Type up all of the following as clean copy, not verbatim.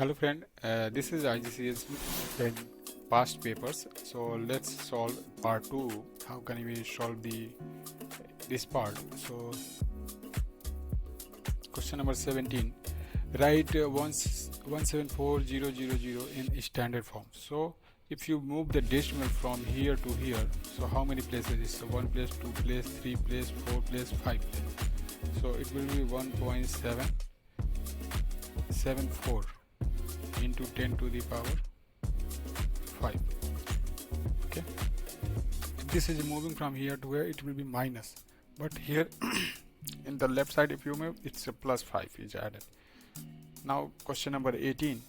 Hello friend, this is IGCSE in past papers. So let's solve part 2. How can we solve this part? So question number 17. Write 174000 in standard form. So if you move the decimal from here to here, so how many places is? So 1 place, 2 place, 3 place, 4 place, 5 place. So it will be 1.774 into 10 to the power 5. Okay, if this is moving from here to where, it will be minus, but here in the left side if you move, it's a plus 5 is added. Now question number 18.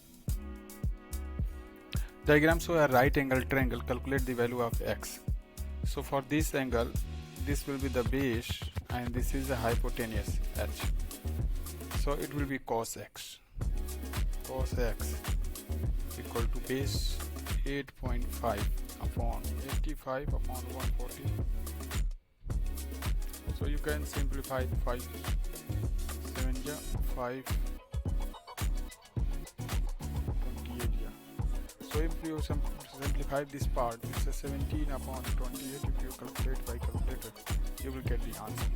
Diagram show a right angle triangle, calculate the value of x. So for this angle, this will be the base and this is the hypotenuse h, so it will be cos x equal to base 8.5 upon 85 upon 140. So you can simplify 5 7 5 28. So if you simplify this part, it's a 17 upon 28. If you calculate by calculator, you will get the answer.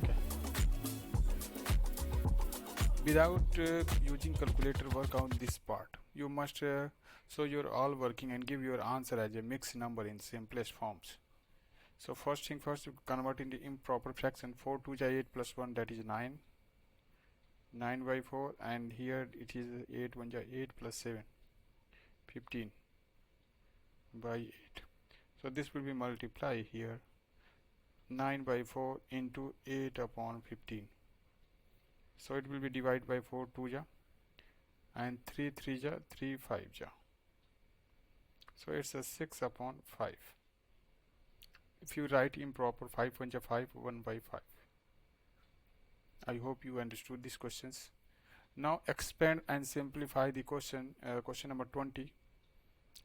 Okay, without using calculator, work on this part. You must so you're all working and give your answer as a mixed number in simplest forms. So first thing first, you convert into improper fraction. 4 2 8 plus 1, that is 9 by 4, and here it is 8 1 8 plus 7 15 by 8. So this will be multiply here 9 by 4 into 8 upon 15. So it will be divided by 4 2 ja, and 3 3 ja, 3 5 ja. So it's a 6 upon 5. If you write improper, 5 1 ja 5, 1 by 5. I hope you understood these questions. Now expand and simplify the question. Question number 20.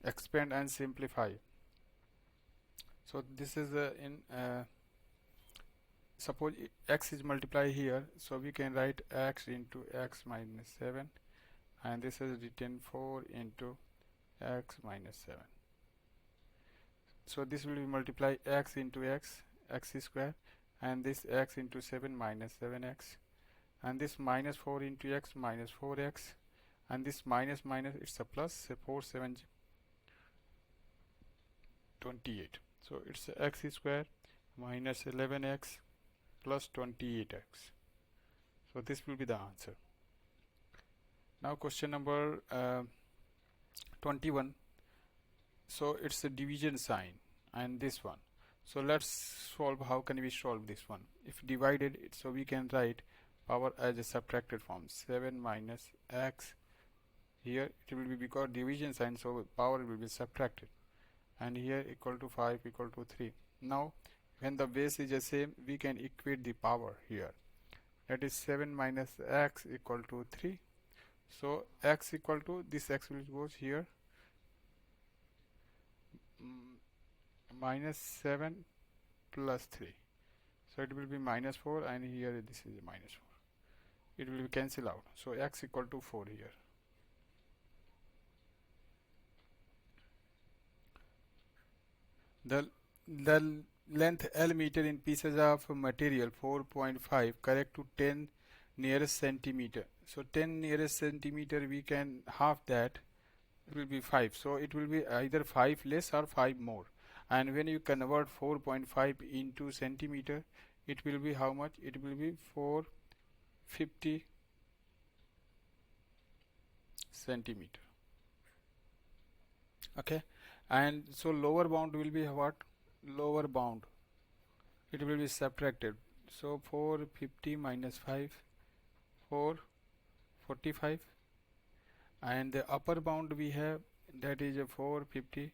Expand and simplify. So this is suppose x is multiplied here, so we can write x into x minus 7, and this is written 4 into x minus 7. So this will be multiply x into x square, and this x into 7 minus 7x, and this minus 4 into x minus 4x, and this minus it's a plus, 4 7 28. So it's x square minus 11x plus 28x. So this will be the answer. Now question number 21. So it's a division sign and this one. So let's solve. How can we solve this one? If divided, so we can write power as a subtracted form. 7 minus x, here it will be because division sign, so power will be subtracted, and here equal to 5 equal to 3. Now when the base is the same, we can equate the power here. That is 7 minus x equal to 3. So x equal to, this x will goes here, minus 7 plus 3. So it will be minus 4, and here this is minus 4. It will be cancel out. So x equal to 4 here. The length L meter in pieces of material 4.5 correct to 10 nearest centimeter. So 10 nearest centimeter, we can half that, it will be 5. So it will be either 5 less or 5 more. And when you convert 4.5 into centimeter, it will be how much? It will be 450 centimeter. Okay, and so lower bound will be what? Lower bound, it will be subtracted. So 450 minus 5, 445, and the upper bound we have, that is a 450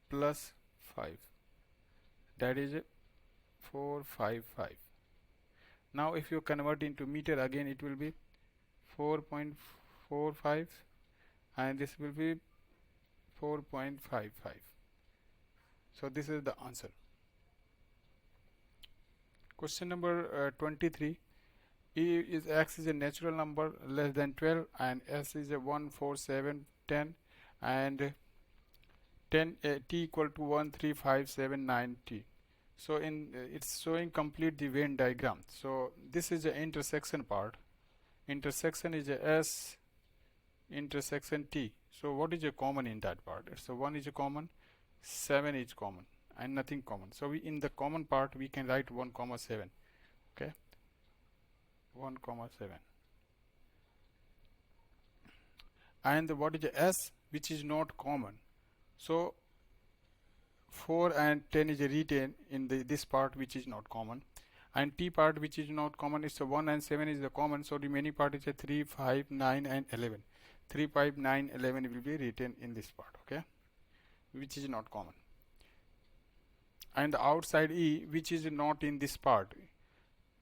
plus 5, that is a 455. Now if you convert into meter, again it will be 4.45, and this will be 4.55. So this is the answer. Question number 23. is x is a natural number less than 12, and s is a 1, 4, 7, 10, and 10 t equal to 1, 3, 5, 7, 9 t. So in it's showing complete the Venn diagram. So this is the intersection part. Intersection is a s intersection t. So what is a common in that part? It's a 1 is a common, 7 is common, and nothing common. So we in the common part we can write 1 comma 7. Okay, 1 comma 7. And what is the s, which is not common? So 4 and 10 is a retained in this part, which is not common, and t part, which is not common, is a 1 and 7 is the common. So remaining part is a 3, 5, 9 and 11. 3, 5, 9, 11 will be retained in this part, okay, which is not common. And the outside e, which is not in this part,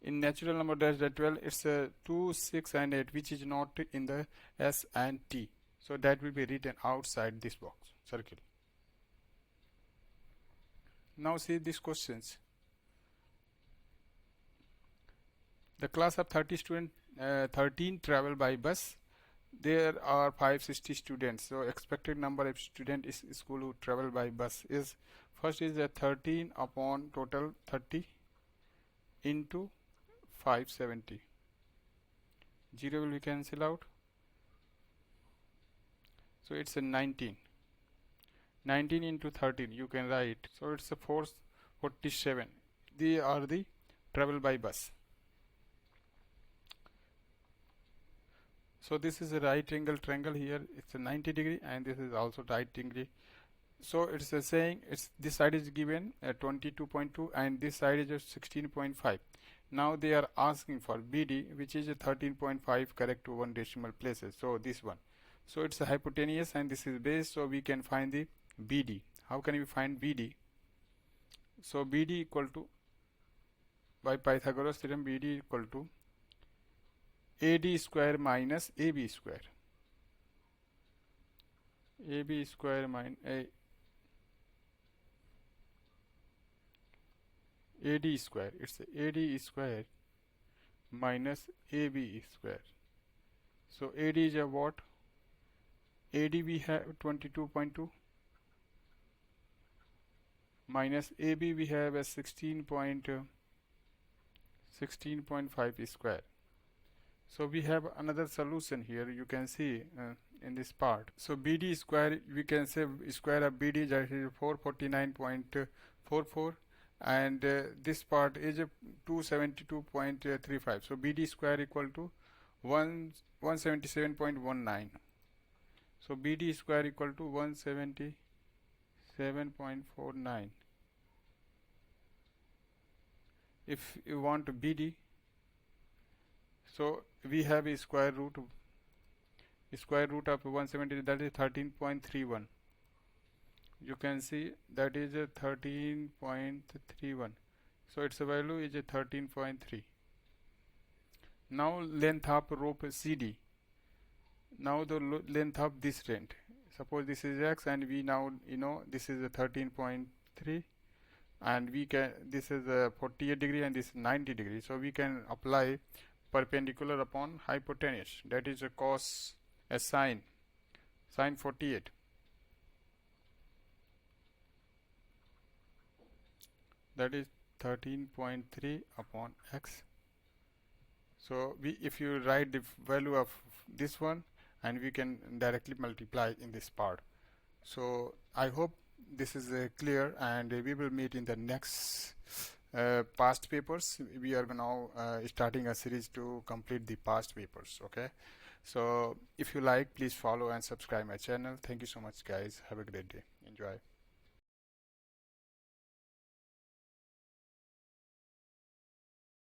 in natural number dash that 12, it's a 2, 6 and 8, which is not in the s and t. So that will be written outside this box circle. Now see these questions. The class of 30 students, 13 travel by bus. There are 560 students. So expected number of students in school who travel by bus is, first is a 13 upon total 30 into 570. 0 will be cancel out. So it's a 19. 19 into 13 you can write. So it's a 447. They are the travel by bus. So this is a right angle triangle here. It's a 90 degree, and this is also right angle. So it's saying it's this side is given at 22.2 and this side is 16.5. Now they are asking for BD, which is a 13.5 correct to 1 decimal places. So this one. So it's a hypotenuse and this is base. So we can find the BD. How can we find BD? So BD equal to, by Pythagoras theorem, BD equal to AD square minus AB square. AB square minus AD square. It's AD square minus AB square. So AD is a what? AD we have 22.2 minus AB we have a 16.5 square. So we have another solution here. You can see in this part. So BD square, we can say square of BD, that is 449.44, and this part is 272.35. So BD square equal to 177.19. So BD square equal to 177.49. If you want BD, so we have a square root of 170, that is 13.31. You can see that is a 13.31. So its value is a 13.3. Now length of rope CD. Now the length of this rent. Suppose this is x, and we now this is a 13.3, and we can, this is a 48 degree and this is 90 degree. So we can apply perpendicular upon hypotenuse, that is a cos a sine 48. That is 13.3 upon x. So if you write the value of this one, and we can directly multiply in this part. So I hope this is clear, and we will meet in the next past papers. We are now starting a series to complete the past papers. Okay, so if you like, please follow and subscribe my channel. Thank you so much guys. Have a great day. Enjoy.